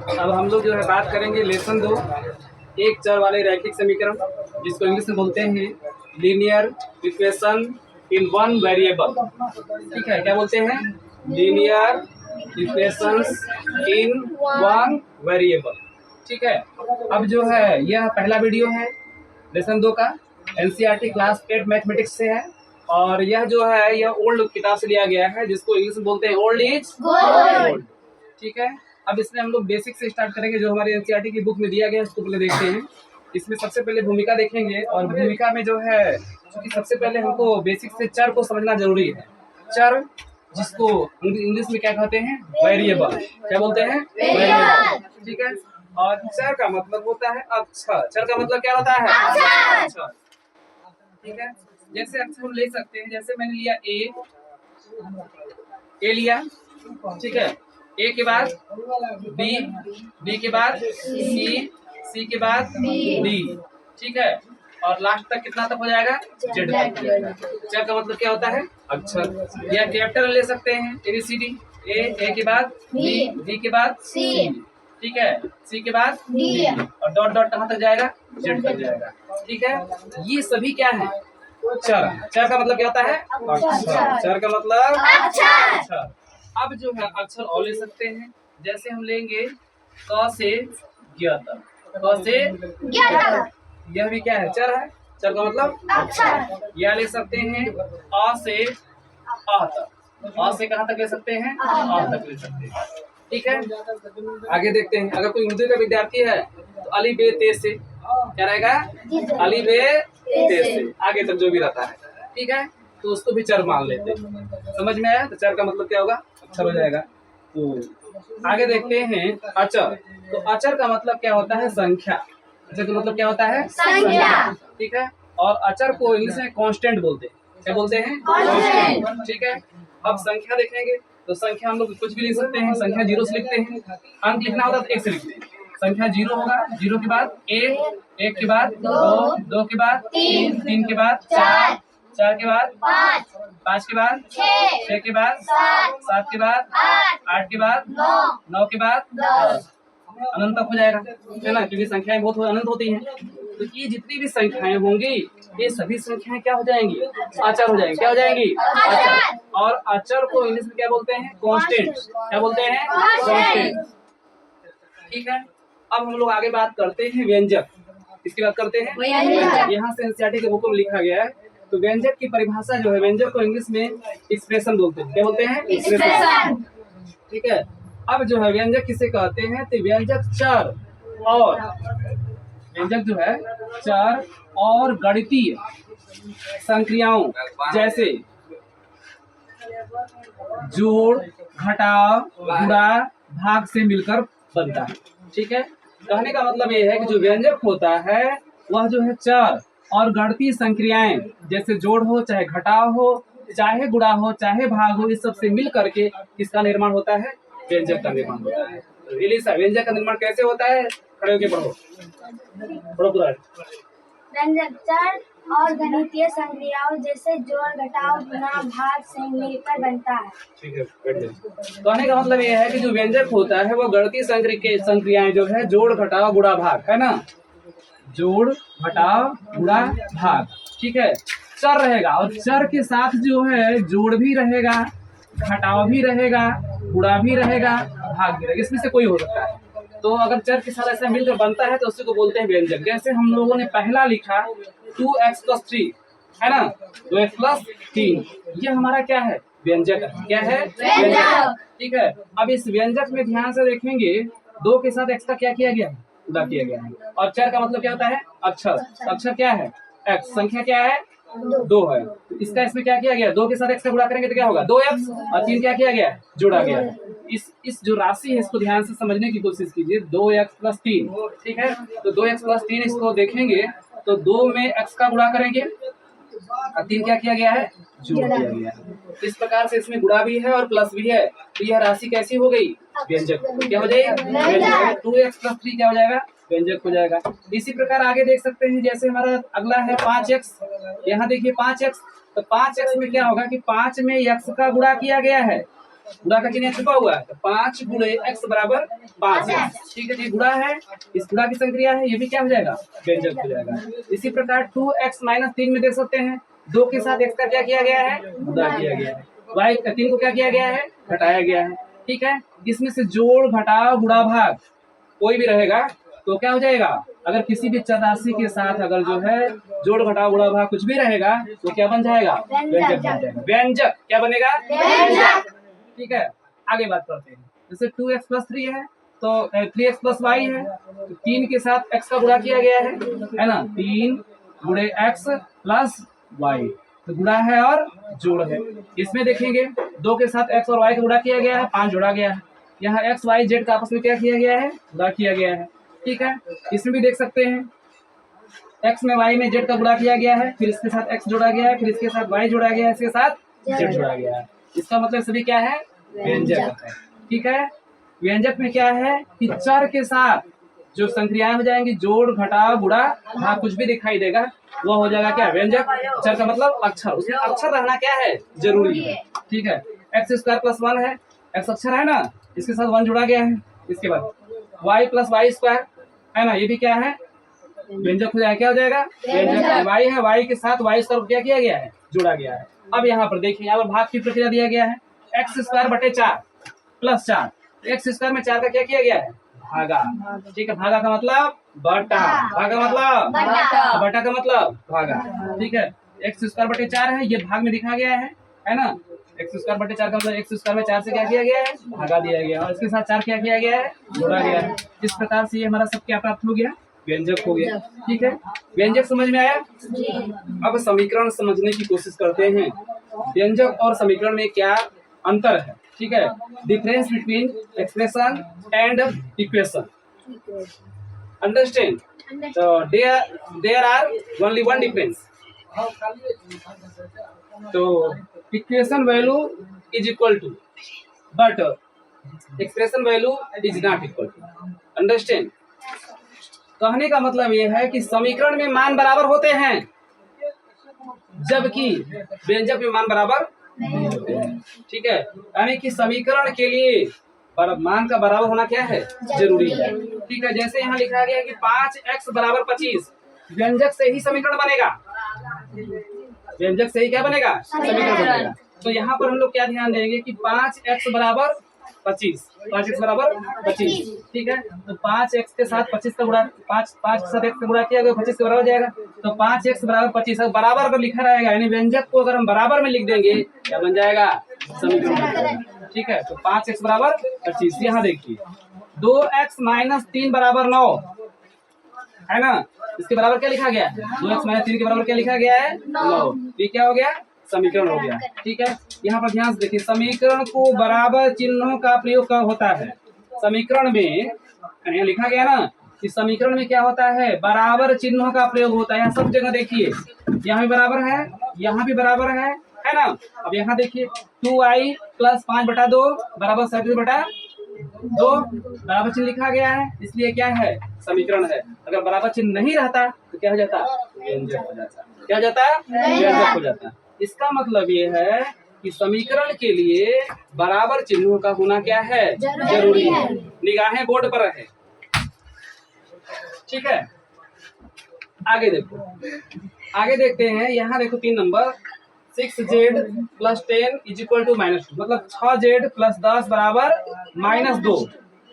अब हम लोग जो है बात करेंगे लेसन 2, एक चर वाले रैखिक समीकरण, जिसको इंग्लिश में बोलते हैं linear equation in one variable. ठीक है, क्या बोलते हैं? Linear equations in one variable. ठीक है, अब जो है यह पहला वीडियो है लेसन 2 का, एनसीईआरटी क्लास 8 मैथमेटिक्स से है, और यह जो है यह ओल्ड किताब से लिया गया है, जिसको इंग्लिश में बोलते हैं ओल्ड इज गोल्ड। ठीक है, अब इसमें हम लोग बेसिक से स्टार्ट करेंगे, जो हमारे एनसीईआरटी की बुक में दिया गया है उसको पहले देखते हैं। इसमें सबसे पहले भूमिका देखेंगे, और भूमिका में जो है क्योंकि सबसे पहले हमको बेसिक से चर को समझना जरूरी है। चर, जिसको इंग्लिश में क्या कहते हैं? वेरिएबल। क्या बोलते हैं? वेरिएबल। ठीक है, और चर का मतलब होता है अक्षर। चर का मतलब क्या होता है? अक्षर। ठीक है, जैसे अक्षर हम ले सकते हैं, जैसे मैंने लिया ए लिया। ठीक है, ए के बाद बी, बी के बाद सी, सी के बाद डी। ठीक है, और लास्ट तक कितना तक हो जाएगा? जेड तक हो जाएगा। चर का मतलब क्या होता है? अक्षर। या कैपिटल ले सकते हैं, ABCD, ए के बाद बी, बी के बाद सी। ठीक है, सी के बाद डी, और डॉट डॉट कहाँ तक जाएगा? जेड तक जाएगा। ठीक है, ये सभी क्या है? चर। चर का मतलब क्या होता है? अक्षर। चर का मतलब अक्षर। अब जो है अक्षर और ले सकते हैं, जैसे हम लेंगे क से ज्ञ तक। क से ज्ञ तक, यह भी क्या है? चर है। चर का मतलब अक्षर। या ले सकते हैं अ से आ तक। अ से कहाँ तक ले सकते हैं? आ तक ले सकते हैं। ठीक है, आगे देखते हैं। अगर कोई उर्दू का विद्यार्थी है तो अली बे ते से क्या रहेगा? अली बे ते से आगे तक जो भी रहता है। ठीक है, तो उसको भी चर मान लेते हैं। समझ में आया? तो चर का मतलब क्या होगा? अक्षर हो जाएगा। तो आगे देखते हैं अचर। तो अचर का मतलब क्या होता है? संख्या। अचर का मतलब क्या होता है? संख्या। ठीक है, और अचर को इंग्लिश में कांस्टेंट बोलते हैं। क्या बोलते हैं? कांस्टेंट। ठीक है, अब संख्या देखेंगे तो संख्या हम लोग कुछ भी लिख सकते हैं। संख्या 0 से लिखते हैं, अंक लिखना होता है तो 1 से लिखते हैं। संख्या 0 होगा, 0 के बाद 1, 1 के बाद 2, 2 के बाद 3, 3 के बाद 4, 4 के बाद 5, 5 के बाद 6 के बाद 7 के बाद 8 के बाद 9 के बाद 10, अनंत तक हो जाएगा। है ना, क्योंकि संख्याएं बहुत अनंत होती हैं। तो ये जितनी भी संख्याएं होंगी, ये सभी संख्याएं क्या हो जाएंगी? अचर हो जाएंगी। क्या हो जाएंगी? अचर। और अचर को इंग्लिश में क्या बोलते हैं? कांस्टेंट। क्या बोलते हैं? कांस्टेंट। ठीक है, अब हम लोग आगे बात करते हैं व्यंजक। किसकी बात करते हैं? यहाँ से एनसीईआरटी के बुक में लिखा गया है। तो व्यंजक की परिभाषा जो है, व्यंजक को इंग्लिश में एक्सप्रेशन बोलते हैं। क्या बोलते हैं? एक्सप्रेशन। ठीक है, अब जो है व्यंजक किसे कहते हैं? तो व्यंजक चर और व्यंजक जो है चर और गणितीय संक्रियाओं, जैसे जोड़, घटाव, गुणा, भाग से मिलकर बनता है। ठीक है, कहने का मतलब ये है कि जो व्यंजक होता है वह जो है चर और गणितीय संक्रियाएं, जैसे जोड़ हो, चाहे घटाव हो, चाहे गुणा हो, चाहे भाग हो, इस सब से मिल करके किसका निर्माण होता है? व्यंजक का निर्माण होता है। एलिसा, व्यंजक का निर्माण कैसे होता है? खड़े होके पढ़ो, पढ़ो पूरा। व्यंजक चर और गणितीय संक्रियाओं जैसे जोड़, घटाव, गुणा, भाग से मिलकर बनता है। ठीक है, कहने का मतलब ये है कि जो व्यंजक होता है वो गणितीय संक्रियाएं जो है जोड़, घटाव, गुणा, भाग, है ना? जोड़, घटाव, गुणा, भाग। ठीक है, चर रहेगा, और चर के साथ जो है जोड़ भी रहेगा, घटाव भी रहेगा, गुणा भी रहेगा, भाग भी रहेगा। इसमें से कोई हो सकता है। तो अगर चर के साथ ऐसा मिलकर बनता है तो उसी को बोलते हैं व्यंजक। जैसे हम लोगों ने पहला लिखा 2x + 3, है ना? 2x + 3, ये हमारा क्या है? व्यंजक है। क्या है? व्यंजक। ठीक है, अब इस व्यंजक में ध्यान से देखेंगे, 2 के साथ x का क्या किया गया? गुणा किया गया है। और चर का मतलब क्या होता है? अक्षर। अक्षर क्या है? x। संख्या क्या है? 2 है। तो इसका इसमें क्या किया गया? 2 के साथ x का गुणा करेंगे तो क्या होगा? 2x, और 3 क्या किया गया? जोड़ा गया है। इस जो राशि है इसको ध्यान से समझने की कोशिश कीजिए। 2x + 3, ठीक है? तो 2x + 3 इसको देखेंगे तो 2 में x का गुणा करेंगे, और 3 क्या किया गया है? जोड़ दिया गया है। इस प्रकार से इसमें गुणा भी है और प्लस भी है। तो यह राशि कैसी हो गई? व्यंजक। क्या हो जाएगी? व्यंजक। 2x + 3 क्या हो जाएगा? व्यंजक हो जाएगा। इसी प्रकार आगे देख सकते हैं, जैसे हमारा अगला है 5x। यहाँ देखिए 5x, तो 5x में क्या होगा कि 5 में x का गुणा किया गया है, गुणा का चिन्ह छुपा हुआ है, तो 5 गुणे x बराबर 5 है। ठीक है, ये गुणा है, इस गुणा की संक्रिया है, ये भी क्या हो जाएगा, व्यंजक हो जाएगा। इसी प्रकार 2x माइनस 3 में देख सकते हैं, 2 के साथ x का क्या किया गया है, गुणा किया गया है, y का 3 को क्या किया गया है, घटाया गया है। ठीक है, इसमें से जोड़ घटाव गुणा भाग कोई भी रहेगा तो क्या हो जाएगा, अगर किसी भी चर राशि के साथ अगर जो है जोड़ घटाव गुणा भाग कुछ भी रहेगा तो क्या बन जाएगा, व्यंजक बन जाएगा। व्यंजक क्या बनेगा, व्यंजक। ठीक है, आगे बात करते हैं। जैसे 2x प्लस 3 है तो 3x प्लस वाई है, तो 3 के साथ x का गुणा किया गया है ना, 3 गुणे x प्लस वाई, तो गुणा है और जोड़ है। इसमें देखेंगे 2 के साथ x और y का गुणा किया गया है, 5 जोड़ा गया है। यहाँ x y z का आपस में क्या किया गया है, गुणा किया गया है। ठीक है, इसमें भी देख सकते हैं x में y में z का गुणा किया गया है, फिर इसके साथ x जोड़ा गया है, फिर इसके साथ y जोड़ा गया है, इसके साथ z जोड़ा गया है। इसका मतलब सभी क्या है, व्यंजक है। ठीक है, व्यंजक में क्या है कि चर के साथ जो संक्रियाएं हो जाएंगी, जोड़ घटाव गुणा भाग कुछ भी दिखाई देगा वो हो जाएगा क्या, व्यंजक। चर का मतलब अक्षर, उसमें अक्षर रहना क्या है, जरूरी है। ठीक है, एक्स स्क्वायर प्लस 1 है, एक्स अक्षर है ना, इसके साथ 1 जुड़ा गया है। इसके बाद y प्लस वाई स्क्वायर है ना, ये भी क्या है, व्यंजक हो जाएगा। क्या हो जाएगा, व्यंजक। y है, y के साथ वाई स्क्वायर क्या किया गया है, जुड़ा गया है। अब यहाँ पर देखिए, यहाँ पर भाग की प्रक्रिया दिया गया है, एक्स स्क्वायर बटे 4 प्लस 4, एक्स स्क्वायर में 4 का क्या किया गया है, भागा। ठीक है, भागा का मतलब बटा, भागा मतलब बटा का मतलब भागा। ठीक है, एक्स स्क्वायर बटे 4 है, ये भाग में दिखा गया है ना, एक्स स्क्वायर बटे 4 का मतलब एक्स स्क्वायर में 4 से क्या किया गया है, भागा दिया गया, और इसके साथ 4 क्या किया गया है, जोड़ा गया है। इस प्रकार से ये हमारा सब क्या प्राप्त हो गया, व्यंजक हो गया। ठीक है, व्यंजक समझ में आया। अब समीकरण समझने की कोशिश करते हैं, व्यंजक और समीकरण में क्या अंतर है। ठीक है, difference between expression and equation, understand. तो there are only one difference, तो equation value is equal to but expression value is not equal to, understand. कहने का मतलब ये है कि समीकरण में मान बराबर होते हैं जबकि व्यंजक में मान बराबर नहीं होते हैं। ठीक है, यानी कि समीकरण के लिए मान का बराबर होना क्या है, जरूरी है। ठीक है, जैसे यहाँ लिखा गया है कि 5x बराबर 25, व्यंजक से ही समीकरण बनेगा, व्यंजक से ही क्या बनेगा, समीकरण बनेगा। तो यहाँ पर हम लोग क्या ध्यान देंगे कि 5x बराबर 25, 5x बराबर 25। ठीक है, तो 5x के साथ 25 का गुणा, 5 के साथ x का गुणा किया गया, 25 के बराबर हो जाएगा। तो 5x बराबर 25 बराबर अगर लिखा रहेगा, यानी व्यंजक को अगर हम बराबर में लिख देंगे क्या बन जाएगा, समीकरण। ठीक है, तो 5x बराबर 25। यहाँ देखिए 2x माइनस 3 बराबर 9 है ना, इसके बराबर क्या लिखा गया है, 2x माइनस 3 के बराबर क्या लिखा गया है, 9। ये क्या हो गया, समीकरण हो गया। ठीक है, यहाँ पर ध्यान से देखिए, समीकरण को बराबर चिन्हों का प्रयोग कब होता है, समीकरण में यहाँ लिखा गया ना कि समीकरण में क्या होता है, बराबर चिन्हों का प्रयोग होता है। यहाँ सब जगह देखिए, यहाँ भी बराबर है, यहाँ भी बराबर है ना। अब यहाँ देखिए 2i प्लस 5/2 बराबर 37/2 बराबर चिन्ह लिखा गया है, इसलिए क्या है, समीकरण है। अगर बराबर चिन्ह नहीं रहता तो क्या हो जाता, व्यंजक हो जाता। क्या हो जाता, व्यंजक हो जाता। इसका मतलब ये है कि समीकरण के लिए बराबर चिन्हों का होना क्या है, जरूरी है। निगाहें बोर्ड पर रहे। ठीक है, आगे देखो, आगे देखते हैं। यहाँ देखो 3 number, 6z plus 10 is equal to -2, मतलब 6z प्लस 10 बराबर -2।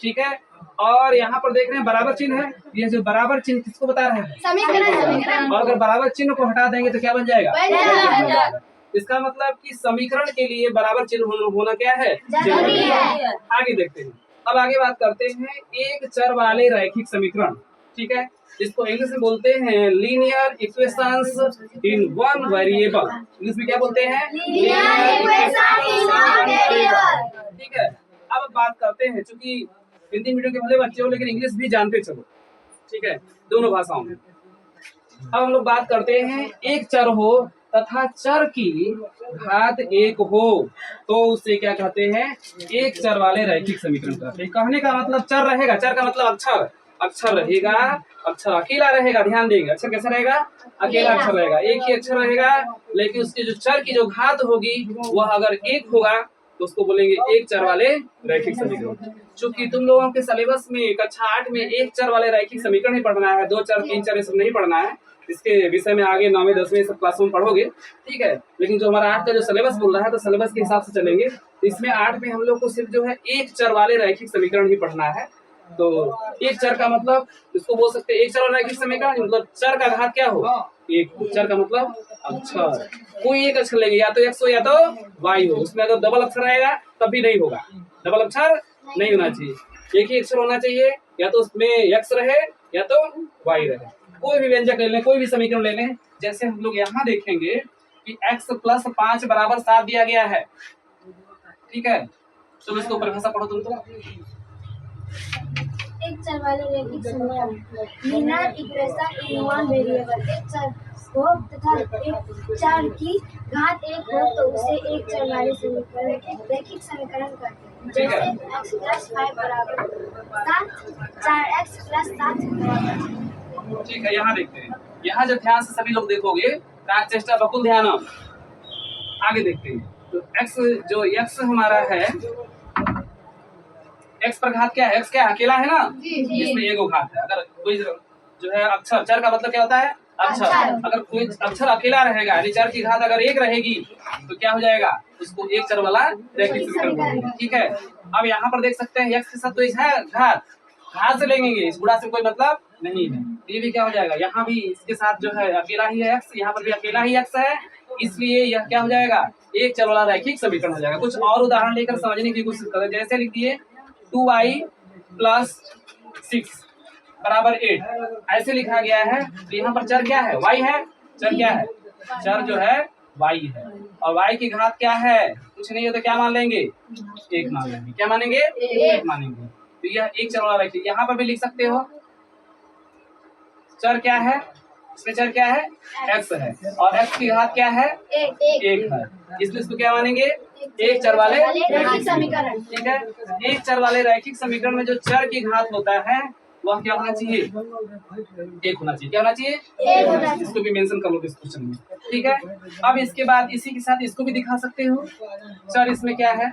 ठीक है, और यहाँ पर देख रहे हैं बराबर चिन्ह है, ये जो बराबर चिन्ह किसको बता रहे हैं, समीकरण। और अगर बराबर चिन्ह को हटा देंगे तो क्या बन जाएगा, इसका मतलब कि समीकरण के लिए बराबर चिन्ह होना क्या है, जरूरी है। आगे देखते हैं, अब आगे बात करते हैं एक चर वाले रैखिक समीकरण। ठीक है, इसको इंग्लिश में बोलते हैं linear equations in one variable. English में क्या बोलते हैं, linear equation in one variable. ठीक है, अब बात करते हैं, चूंकि हिंदी मीडियम के भले बच्चे हो लेकिन इंग्लिश भी जानते चलो। ठीक है, दोनों भाषाओं में। अब हम लोग बात करते हैं, एक चर हो तथा चर की घात 1 हो तो उसे क्या कहते हैं, एक चर वाले रैखिक समीकरण कहते हैं। कहने का मतलब चर रहेगा, चर का मतलब अक्षर, अक्षर रहेगा, अक्षर अकेला रहेगा। ध्यान देंगे, अक्षर कैसा रहेगा, अकेला अक्षर रहेगा, एक ही अक्षर रहेगा, लेकिन उसके जो चर की जो घात होगी वह अगर 1 होगा तो उसको बोलेंगे एक चर वाले रैखिक समीकरण। चूंकि तुम लोगों के सिलेबस में कक्षा 8 में एक चर वाले रैखिक समीकरण ही पढ़ना है, 2 चर 3 चर ये सब नहीं पढ़ना है। इसके विषय में आगे 9वीं 10वीं सब क्लासों में पढ़ोगे, ठीक है। लेकिन जो हमारा 8 का जो सिलेबस बोल रहा है तो सिलेबस के हिसाब से चलेंगे। तो इसमें 8 में हम लोग को सिर्फ जो है एक चर वाले रैखिक समीकरण ही पढ़ना है। तो एक चर का मतलब इसको बोल सकते हैं एक चर वाला रैखिक समीकरण, मतलब चर का घात क्या हो, एक। चर का मतलब अक्षर, कोई एक अक्षर लेंगे, या तो एक्स हो या तो वाई हो। उसमें अगर डबल अक्षर रहेगा तब भी नहीं होगा, डबल अक्षर नहीं होना चाहिए, एक ही अक्षर होना चाहिए, या तो उसमें एक्स रहे या तो वाई रहे। कोई भी व्यंजक ले लें, कोई भी समीकरण ले लें। जैसे हम लोग यहाँ देखेंगे कि x + 5 = 7 दिया गया है, ठीक है। चलो इसको परिभाषा पढ़ो तुम तो। एक चर वाले रैखिक समीकरण linear equation in one variable. एक चर हो तथा एक चर की घात 1 हो तो उसे एक चर वाले समीकरण रैखिक समीकरण कहते हैं। जैसे x + 5 = 7, 4x + 7 ठीक है, यहाँ देखते हैं। यहाँ जब ध्यान से सभी लोग देखोगे, काक चेष्टा बकुल ध्यान, आगे देखते हैं। तो x जो x हमारा है, x पर घात क्या है, x क्या अकेला है ना, इसमें एगो घात है। अगर कोई जो है अक्षर, चर का मतलब क्या होता है अक्षर, अगर कोई अक्षर अकेला रहेगा यानी चर की घात अगर 1 रहेगी तो क्या हो जाएगा, उसको एक चर वाला रैखिक समीकरण बोलेंगे, ठीक है। अब यहाँ पर देख सकते हैं x के साथ तो इस है घात से लेंगे, इस गुणा से कोई मतलब नहीं है। ये भी क्या हो जाएगा, यहाँ भी इसके साथ जो है अकेला ही है x, यहाँ पर भी अकेला ही x है, इसलिए यह क्या हो जाएगा, एक चर वाला रैखिक समीकरण हो जाएगा। कुछ और उदाहरण लेकर समझने की कोशिश करें। जैसे लिख दिए 2y + 6 = 8, ऐसे लिखा गया है। तो यहाँ पर चर क्या है, y है। चर क्या है, चर जो है y है, और y की घात क्या है, कुछ नहीं है तो क्या मान लेंगे, 1 मान लेंगे। क्या मानेंगे, 1 मानेंगे। तो यह एक चर वाला रैखिक। यहाँ पर भी लिख सकते हो, चर क्या है, इसमें चर क्या है, x है, और x की घात क्या है, 1 है, इसलिए इसको क्या मानेंगे, एक चर वाले रैखिक समीकरण, ठीक है। एक चर वाले रैखिक समीकरण में जो चर की घात होता है वह क्या होना चाहिए, 1 होना चाहिए। क्या होना चाहिए, 1 होना चाहिए। इसको भी मेंशन कर लो इस क्वेश्चन में, ठीक है। अब इसके बाद इसी के साथ इसको भी दिखा सकते हो। चर इसमें क्या है,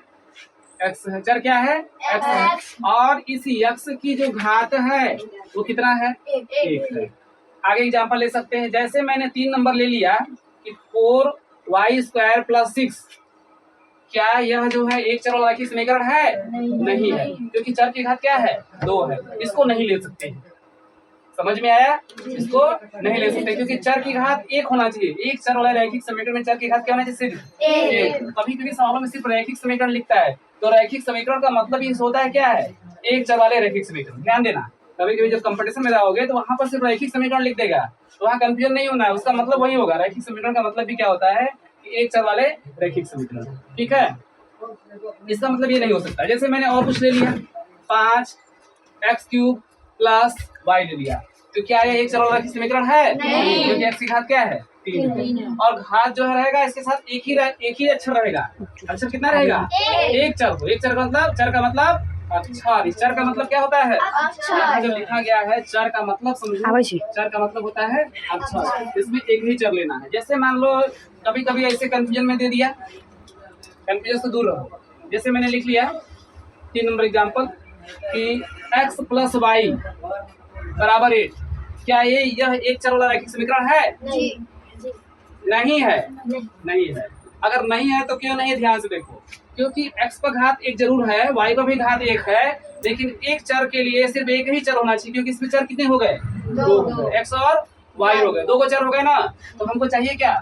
x है, चर क्या है, x है, और इसी x की जो घात है वो कितना है, 1 है। आगे एग्जांपल ले सकते हैं। जैसे मैंने 3 नंबर ले लिया कि 4y² + 6, क्या यह जो है एक चर वाला रैखिक समीकरण है, नहीं है, क्योंकि चर की घात क्या है, 2 है। इसको नहीं ले सकते, समझ में आया, इसको नहीं ले सकते क्योंकि चर की घात 1 होना चाहिए। एक चर वाला रैखिक समीकरण में चर की घात क्या होना चाहिए, सिर्फ 1। कभी कभी सवालों में सिर्फ रैखिक समीकरण लिखता है, तो रैखिक समीकरण का मतलब ये होता है क्या है, एक चर वाले रैखिक समीकरण। ध्यान देना, कभी कभी जब कंपटीशन में जाओगे तो वहां पर सिर्फ रैखिक समीकरण लिख देगा, तो वहाँ कंफ्यूजन नहीं होना है, उसका मतलब वही होगा। रैखिक समीकरण का मतलब भी क्या होता है कि एक चर वाले रैखिक समीकरण, ठीक है। इसका मतलब ये नहीं हो सकता। जैसे मैंने और कुछ ले लिया, 5x³ + y ले लिया, तो क्या ये एक चर वाला रैखिक समीकरण है, नहीं, क्योंकि x की घात क्या है, 3 है, और घात जो है रहेगा इसके साथ एक ही अक्षर रहेगा। अक्षर कितना रहेगा, एक चर हो। एक चर का मतलब, चर का मतलब अक्षर। इस चर का मतलब क्या होता है, अक्षर। जो लिखा गया है चर का मतलब समझो, चर का मतलब होता है अक्षर। इसमें एक ही चर लेना है। जैसे मान लो कभी कभी ऐसे कंफ्यूजन में दे दिया, कंफ्यूजन से दूर रहो। जैसे मैंने लिख लिया 3 नंबर एग्जाम्पल कि x + y = 8, क्या यह एक चर वाला रैखिक समीकरण है, नहीं है, नहीं है। अगर नहीं है तो क्यों नहीं, ध्यान से देखो, क्योंकि x पर घात 1 जरूर है, y पर भी घात 1 है, लेकिन एक चर के लिए सिर्फ एक ही चर होना चाहिए, क्योंकि इसमें चर कितने हो गए, 2, x और y हो गए, 2 को चर हो गए ना। तो हमको चाहिए क्या,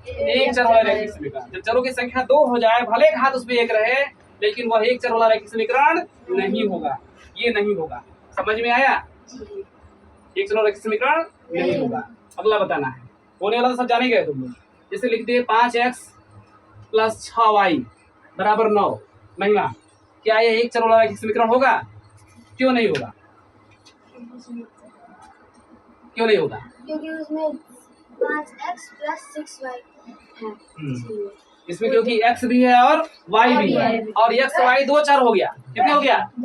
एक चर वाला रैखिक समीकरण। जब चरों की संख्या 2 हो जाए, भले घात उसमें 1 रहे, लेकिन वह एक चर वाला रैखिक समीकरण नहीं होगा, ये नहीं होगा। समझ में आया, एक चर वाला रैखिक समीकरण नहीं होगा। अगला बताना है, होने वाला तो सब जाने गए तुम लोग। जैसे लिख दिए 5x + 6y = 9, महिला, क्या ये एक चर वाला रैखिक समीकरण होगा, क्यों नहीं होगा, क्यों नहीं होगा, क्योंकि उसमें 5x + 6y है। इसमें क्योंकि x भी है और y भी है, और x y 2 चर हो गया, कितने हो गया,